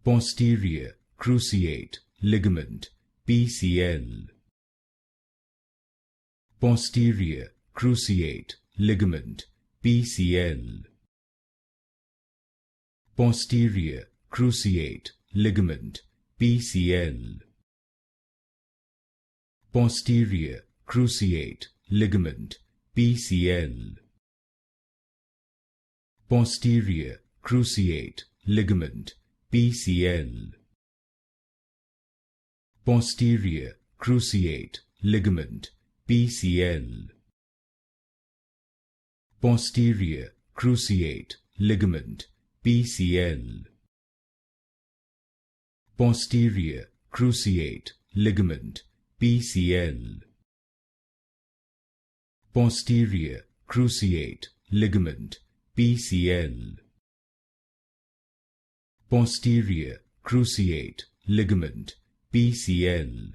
Posterior Cruciate Ligament, PCL. Posterior Cruciate Ligament, PCL. Posterior Cruciate Ligament, PCL. Posterior Cruciate Ligament, PCL. Posterior Cruciate Ligament, PCL. Posterior Cruciate Ligament, PCL. Posterior Cruciate Ligament, PCL. Posterior Cruciate Ligament, PCL. Posterior Cruciate Ligament, PCL. Posterior Cruciate Ligament, PCL.